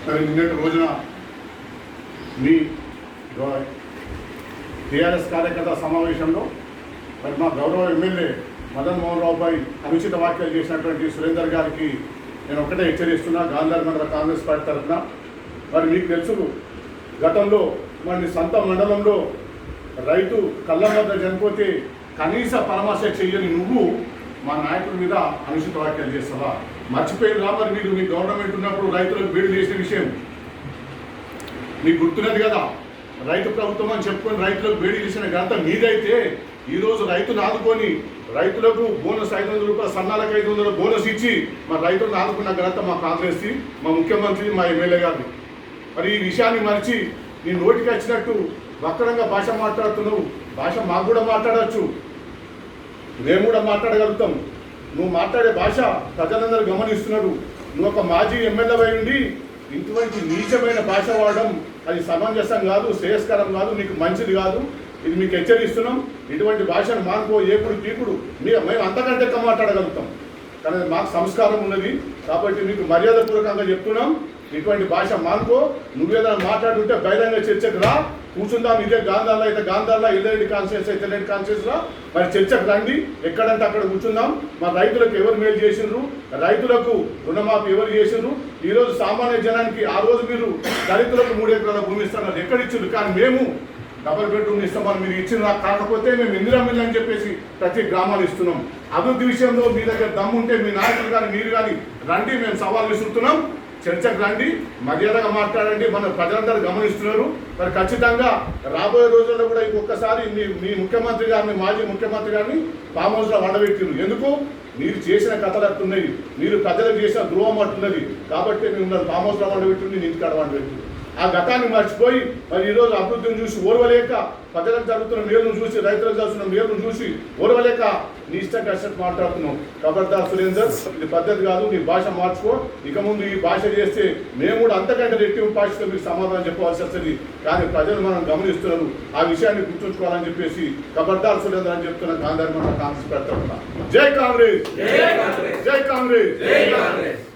మరి నిన్నటి రోజున మీ టీఆర్ఎస్ కార్యకర్త సమావేశంలో మరి మా గౌరవ ఎమ్మెల్యే మదన్ మోహన్ రావుపై అనుచిత వ్యాఖ్యలు చేసినటువంటి సురేందర్ గారికి నేను ఒకటే హెచ్చరిస్తున్నా గాంధార్ మండల కాంగ్రెస్ పార్టీ తరఫున. మరి మీకు తెలుసు గతంలో మరి సొంత మండలంలో రైతు కళ్ళం వద్ద చనిపోతే కనీస పరామర్శ చెయ్యని నువ్వు మా నాయకుడి మీద అనుచిత వ్యాఖ్యలు చేస్తావా? మర్చిపోయినరా? మరి మీరు మీ గవర్నమెంట్ ఉన్నప్పుడు రైతులకు బీడు చేసిన విషయం మీకు గుర్తున్నది కదా. రైతు ప్రభుత్వం అని చెప్పుకొని రైతులకు బేడీ చేసిన ఘనత మీదైతే ఈరోజు రైతును ఆదుకొని రైతులకు బోనస్ 500 రూపాయలు, సన్నాలకు 500 బోనస్ ఇచ్చి మరి రైతులను ఆదుకున్న ఘనత మా కాంగ్రెస్ది, మా ముఖ్యమంత్రి, మా ఎమ్మెల్యే గారిని. మరి ఈ విషయాన్ని మరిచి నీ నోటికి వచ్చినట్టు వక్రంగా భాష మాట్లాడుతున్నావు. భాష మాకు కూడా మాట్లాడవచ్చు, మేము కూడా మాట్లాడగలుగుతాం. నువ్వు మాట్లాడే భాష ప్రజలందరూ గమనిస్తున్నారు. నువ్వు ఒక మాజీ ఎమ్మెల్యే అయి ఉండి ఇటువంటి నీచమైన భాష వాడడం అది సమంజసం కాదు, శ్రేయస్కరం కాదు, నీకు మంచిది కాదు. ఇది మీకు హెచ్చరిస్తున్నాం. ఇటువంటి భాషను మానుకో. ఏపుడు పీకుడు మేము అంతకంటే ఎక్కువ మాట్లాడగలుగుతాం, కానీ మాకు సంస్కారం ఉన్నది కాబట్టి మీకు మర్యాదపూర్వకంగా చెప్తున్నాం. ఇటువంటి భాష మానుకో. నువ్వేదైనా మాట్లాడుంటే బహిరంగ చర్చకు రా, కూర్చుందాం. ఇదే గాంధార్లో అయితే గాంధార్లో, ఇదేంటి కాన్షియస్ అయితే ఇదేంటి కాన్షియస్లో మరి చర్చకు రండి. ఎక్కడంటే అక్కడ కూర్చుందాం. మరి రైతులకు ఎవరు మేలు చేసిండ్రు, రైతులకు రుణమాఫీ ఎవరు చేసిండ్రు? ఈరోజు సామాన్య జనానికి ఆ రోజు మీరు దళితులకు 3 ఎకరాల భూమి ఇస్తున్నారు, ఎక్కడ ఇచ్చిండ్రు? కానీ మేము డబల్ బెడ్రూమ్ ఇస్తామని మీరు ఇచ్చిన కాకపోతే మేము ఇందిరా మిల్లు అని చెప్పేసి ప్రతి గ్రామాలు ఇస్తున్నాం. అభివృద్ధి విషయంలో మీ దగ్గర దమ్ముంటే మీ నాయకులు కానీ మీరు కానీ రండి, మేము సవాల్ విసురుతున్నాం. చర్చకు రండి, మర్యాదగా మాట్లాడండి. మన ప్రజలందరూ గమనిస్తున్నారు. మరి ఖచ్చితంగా రాబోయే రోజుల్లో కూడా ఇంకొకసారి మీ ముఖ్యమంత్రి గారిని, మాజీ ముఖ్యమంత్రి గారిని ఫామ్ హౌస్లో వండబెట్టిండ్రు. ఎందుకు? మీరు చేసిన కథలు అట్టున్నది, మీరు ప్రజలకు చేసిన ద్రోహం అట్టున్నది కాబట్టి మిమ్మల్ని ఫామ్ హౌస్లో వండబెట్టింది, ఇంటికాడ వండబెట్టింది. ఆ గతాన్ని మర్చిపోయి మరి ఈరోజు అభివృద్ధిని చూసి ఓర్వలేక, ప్రజలకు జరుగుతున్న మేలును చూసి, రైతులకు జరుగుతున్న మేలును చూసి ఓర్వలేక నీ ఇష్టం కష్టం మాట్లాడుతున్నావు. ఖబర్దార్ సురేందర్, ఇది పద్ధతి కాదు. నీ భాష మార్చుకో. ఇక ముందు ఈ భాష చేస్తే మేము కూడా అంతకంటే రెట్టింపు భాషతో మీకు సమాధానం చెప్పవలసి వస్తుంది. కానీ ప్రజలు మనం గమనిస్తున్నారు. ఆ విషయాన్ని గుర్తుంచుకోవాలని చెప్పేసి ఖబర్దార్ సురేందర్ అని చెప్తున్న గాంధార్ మండల కాంగ్రెస్ పార్టీ తరఫున జై కాంగ్రెస్, జై కాంగ్రెస్, జై కాంగ్రెస్.